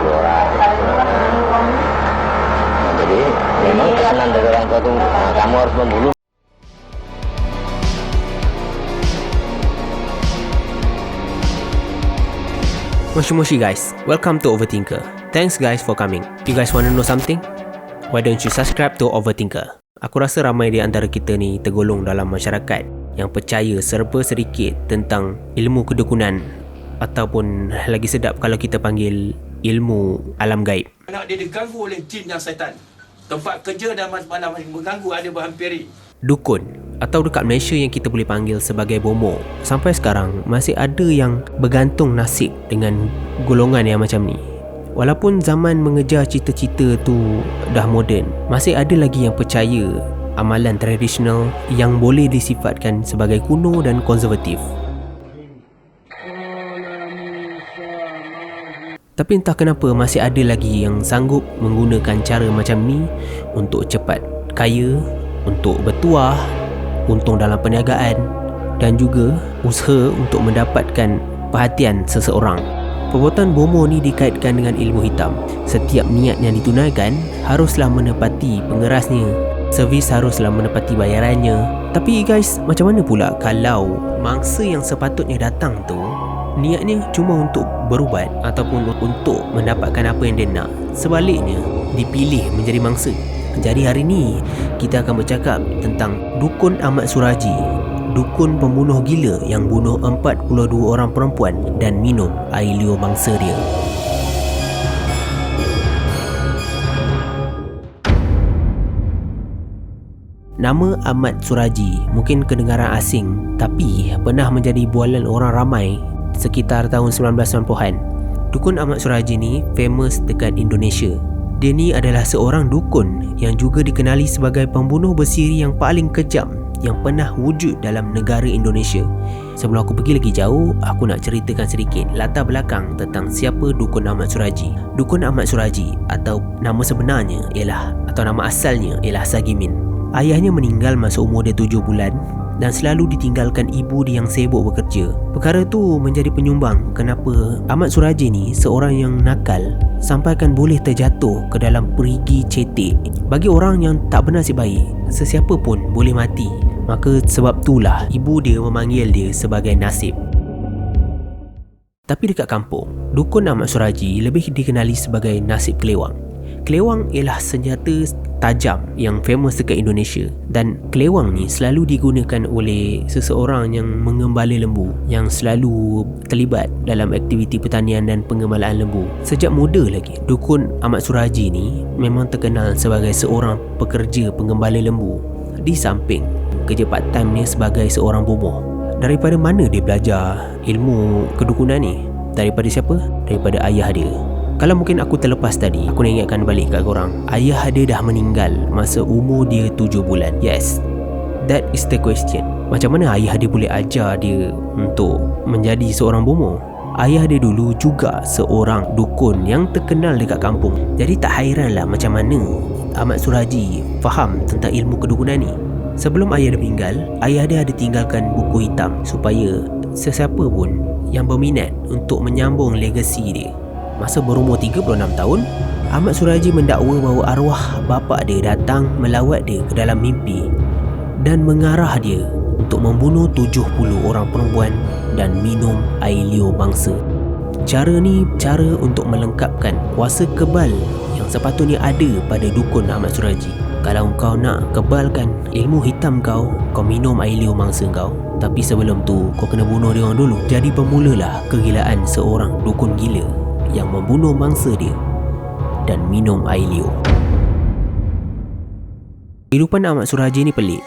20 orang. Jadi memang tekanan dari orang tua tuh kamu harus membunuh. Moshi guys, welcome to Overthinker. Thanks guys for coming. You guys wanna know something? Why don't you subscribe to Overthinker? Aku rasa ramai di antara kita ni tergolong dalam masyarakat yang percaya serba sedikit tentang ilmu kedukunan, ataupun lagi sedap kalau kita panggil ilmu alam gaib. Anak dia diganggu oleh jin yang syaitan. Tempat kerja dan mana mengganggu ada berhampiri. Dukun, atau dekat Malaysia yang kita boleh panggil sebagai bomo, sampai sekarang masih ada yang bergantung nasib dengan golongan yang macam ni. Walaupun zaman mengejar cita-cita tu dah moden, masih ada lagi yang percaya amalan tradisional yang boleh disifatkan sebagai kuno dan konservatif. Tapi entah kenapa masih ada lagi yang sanggup menggunakan cara macam ni untuk cepat kaya, untuk bertuah, untung dalam perniagaan, dan juga usaha untuk mendapatkan perhatian seseorang. Perbuatan bomo ni dikaitkan dengan ilmu hitam. Setiap niat yang ditunaikan haruslah menepati pengerasnya. Servis haruslah menepati bayarannya. Tapi guys, macam mana pula kalau mangsa yang sepatutnya datang tu niatnya cuma untuk berubat ataupun untuk mendapatkan apa yang dia nak, sebaliknya dipilih menjadi mangsa? Jadi hari ni kita akan bercakap tentang Dukun Ahmad Suraji, dukun pembunuh gila yang bunuh 42 orang perempuan dan minum air liur mangsa dia. Nama Ahmad Suraji mungkin kedengaran asing, tapi pernah menjadi bualan orang ramai sekitar tahun 1990-an. Dukun Ahmad Suraji ni famous dekat Indonesia. Dia ni adalah seorang dukun yang juga dikenali sebagai pembunuh bersiri yang paling kejam yang pernah wujud dalam negara Indonesia. Sebelum aku pergi lagi jauh, aku nak ceritakan sedikit latar belakang tentang siapa Dukun Ahmad Suraji. Dukun Ahmad Suraji atau nama sebenarnya ialah, atau nama asalnya ialah Sagimin. Ayahnya meninggal masa umur dia 7 bulan dan selalu ditinggalkan ibu dia yang sibuk bekerja. Perkara tu menjadi penyumbang kenapa Ahmad Suraji ni seorang yang nakal sampaikan boleh terjatuh ke dalam perigi cetek. Bagi orang yang tak bernasib baik, sesiapa pun boleh mati. Maka sebab itulah ibu dia memanggil dia sebagai nasib. Tapi dekat kampung, Dukun Ahmad Suraji lebih dikenali sebagai nasib kelewang. Kelewang ialah senjata tajam yang famous dekat Indonesia, dan kelewang ni selalu digunakan oleh seseorang yang mengembala lembu, yang selalu terlibat dalam aktiviti pertanian dan pengembalaan lembu. Sejak muda lagi, Dukun Ahmad Suraji ni memang terkenal sebagai seorang pekerja pengembala lembu, di samping kerja part time ni sebagai seorang bomoh. Daripada mana dia belajar ilmu kedukunan ni? Daripada siapa? Daripada ayah dia. Kalau mungkin aku terlepas tadi, aku nak ingatkan balik kat korang. Ayah dia dah meninggal masa umur dia 7 bulan. Yes, that is the question. Macam mana ayah dia boleh ajar dia untuk menjadi seorang bomoh? Ayah dia dulu juga seorang dukun yang terkenal dekat kampung. Jadi tak hairanlah macam mana Ahmad Suraji faham tentang ilmu kedukunan ni. Sebelum ayah dia meninggal, ayah dia ada tinggalkan buku hitam supaya sesiapa pun yang berminat untuk menyambung legasi dia. Masa berumur 36 tahun, Ahmad Suraji mendakwa bahawa arwah bapa dia datang melawat dia ke dalam mimpi dan mengarah dia untuk membunuh 70 orang perempuan dan minum air liur mangsa. Cara ni cara untuk melengkapkan kuasa kebal yang sepatutnya ada pada Dukun Ahmad Suraji. Kalau kau nak kebalkan ilmu hitam kau minum air liur mangsa kau. Tapi sebelum tu kau kena bunuh dia orang dulu. Jadi bermulalah kegilaan seorang dukun gila yang membunuh mangsa dia dan minum air liur. Kehidupan Ahmad Suraji ni pelik,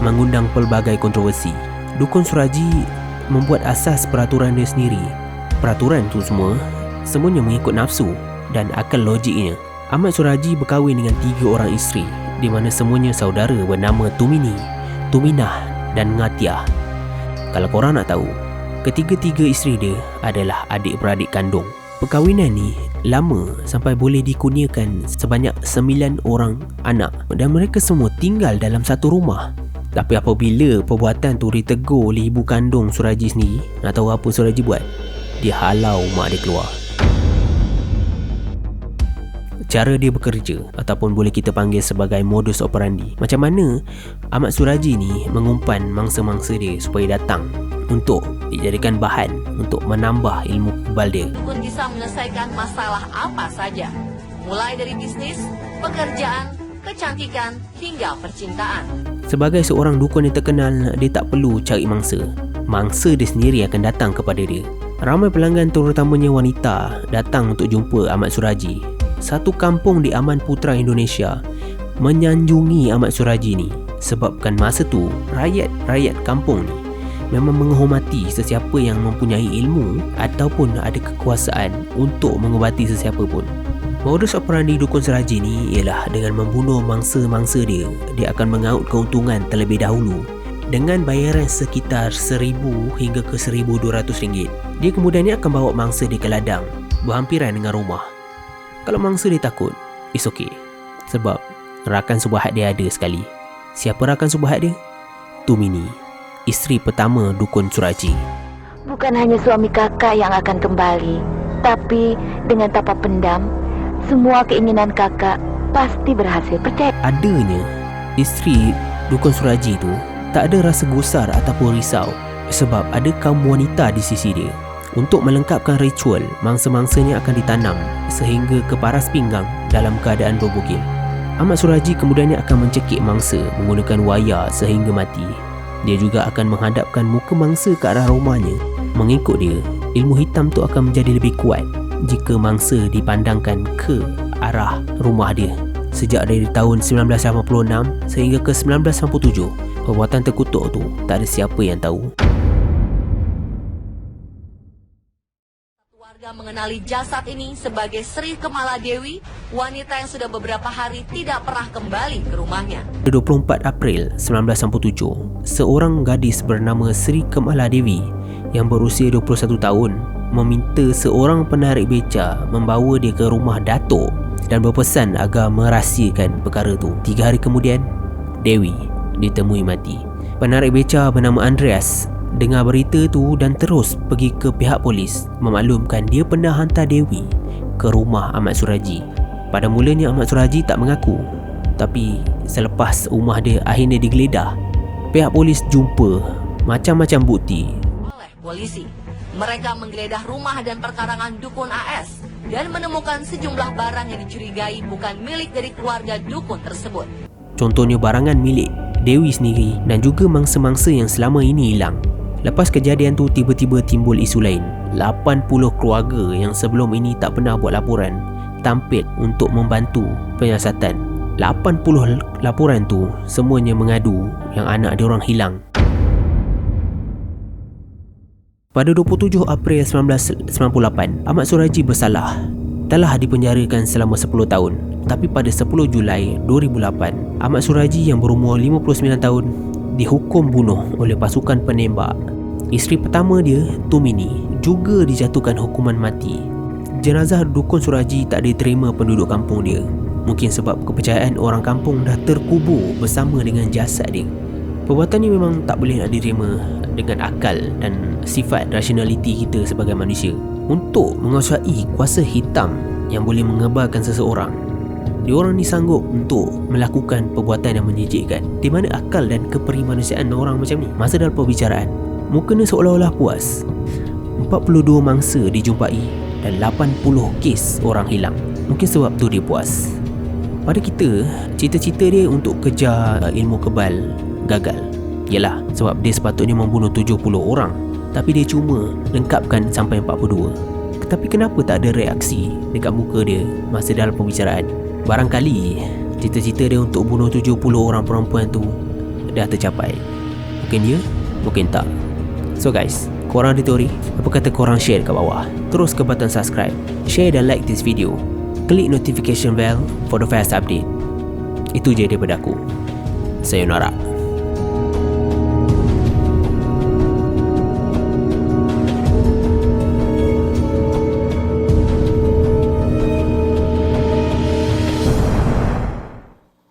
mengundang pelbagai kontroversi. Dukun Suraji membuat asas peraturan dia sendiri. Peraturan tu semuanya mengikut nafsu dan akal logiknya. Ahmad Suraji berkahwin dengan 3 orang isteri, di mana semuanya saudara bernama Tumini, Tuminah dan Ngatiah. Kalau korang nak tahu, ketiga-tiga isteri dia adalah adik-beradik kandung. Perkahwinan ni lama sampai boleh dikurniakan sebanyak 9 orang anak, dan mereka semua tinggal dalam satu rumah. Tapi apabila perbuatan tu ditegur oleh ibu kandung Suraji sendiri, nak tahu apa Suraji buat? Dia halau mak dia keluar. cara dia bekerja ataupun boleh kita panggil sebagai modus operandi. Macam mana Ahmad Suraji ni mengumpan mangsa-mangsa dia supaya datang untuk dijadikan bahan untuk menambah ilmu kebal dia. Dukun bisa menyelesaikan masalah apa saja, mulai dari bisnis, pekerjaan, kecantikan, hingga percintaan. Sebagai seorang dukun yang terkenal, dia tak perlu cari mangsa. Mangsa dia sendiri akan datang kepada dia. Ramai pelanggan terutamanya wanita datang untuk jumpa Ahmad Suraji. Satu kampung di Aman Putra Indonesia menyanjungi Ahmad Suraji ni sebabkan masa tu rakyat kampung ni memang menghormati sesiapa yang mempunyai ilmu ataupun ada kekuasaan untuk mengubati sesiapa pun. Modus operandi dukun Suraji ni ialah dengan membunuh mangsa-mangsa dia akan mengaut keuntungan terlebih dahulu dengan bayaran sekitar 1,000 hingga ke 1,200 ringgit. Dia kemudian akan bawa mangsa dia ke ladang berhampiran dengan rumah. Kalau mangsa dia takut, it's okay. Sebab rakan subahat dia ada sekali. Siapa rakan subahat dia? Tumini, isteri pertama dukun Suraji. Bukan hanya suami kakak yang akan kembali, tapi dengan tapak pendam, semua keinginan kakak pasti berhasil, percaya. Adanya isteri dukun Suraji tu tak ada rasa gusar ataupun risau sebab ada kaum wanita di sisi dia. Untuk melengkapkan ritual, mangsa-mangsanya akan ditanam sehingga ke paras pinggang dalam keadaan berbugil. Ahmad Suraji kemudiannya akan mencekik mangsa menggunakan wayar sehingga mati. Dia juga akan menghadapkan muka mangsa ke arah rumahnya. Mengikut dia, ilmu hitam tu akan menjadi lebih kuat jika mangsa dipandangkan ke arah rumah dia. Sejak dari tahun 1986 sehingga ke 1997, perbuatan terkutuk tu tak ada siapa yang tahu. Warga mengenali jasad ini sebagai Sri Kemala Dewi, wanita yang sudah beberapa hari tidak pernah kembali ke rumahnya. 24 April 1967, seorang gadis bernama Sri Kemala Dewi yang berusia 21 tahun meminta seorang penarik beca membawa dia ke rumah datuk dan berpesan agar merahsiakan perkara tu. 3 hari kemudian, Dewi ditemui mati. Penarik beca bernama Andreas dengar berita tu dan terus pergi ke pihak polis memaklumkan dia pernah hantar Dewi ke rumah Ahmad Suraji. Pada mulanya Ahmad Suraji tak mengaku, tapi selepas rumah dia akhirnya digeledah, pihak polis jumpa macam-macam bukti. Oleh polisi, mereka menggeledah rumah dan perkarangan dukun AS dan menemukan sejumlah barang yang dicurigai bukan milik dari keluarga dukun tersebut. Contohnya barangan milik Dewi sendiri dan juga mangsa-mangsa yang selama ini hilang. Lepas kejadian tu tiba-tiba timbul isu lain. 80 keluarga yang sebelum ini tak pernah buat laporan tampil untuk membantu penyiasatan. 80 laporan tu semuanya mengadu yang anak diorang hilang. Pada 27 April 1998, Ahmad Suraji bersalah. Telah dipenjarakan selama 10 tahun. Tapi pada 10 Julai 2008, Ahmad Suraji yang berumur 59 tahun dihukum bunuh oleh pasukan penembak. Isteri pertama dia, Tumini, juga dijatuhkan hukuman mati. Jenazah dukun Suraji tak diterima penduduk kampung dia. Mungkin sebab kepercayaan orang kampung dah terkubur bersama dengan jasad dia. Perbuatan ni memang tak boleh nak diterima dengan akal dan sifat rasionaliti kita sebagai manusia. Untuk menguasai kuasa hitam yang boleh mengebalkan seseorang, diorang ni sanggup untuk melakukan perbuatan yang menjijikkan. Di mana akal dan keperimanusiaan orang macam ni? Masa dalam perbicaraan, mukanya seolah-olah puas. 42 mangsa dijumpai dan 80 kes orang hilang. Mungkin sebab tu dia puas. Pada kita, cita-cita dia untuk kejar ilmu kebal gagal. Yalah, sebab dia sepatutnya membunuh 70 orang, tapi dia cuma lengkapkan sampai 42. Tapi kenapa tak ada reaksi dekat muka dia masa dalam perbicaraan? Barangkali cita-cita dia untuk bunuh 70 orang perempuan tu dah tercapai. Mungkin ya, mungkin tak. So guys, korang ada teori? Apa kata korang share kat bawah? Terus ke button subscribe, share dan like this video. Klik notification bell for the fast update. Itu je daripada aku. Sayonara.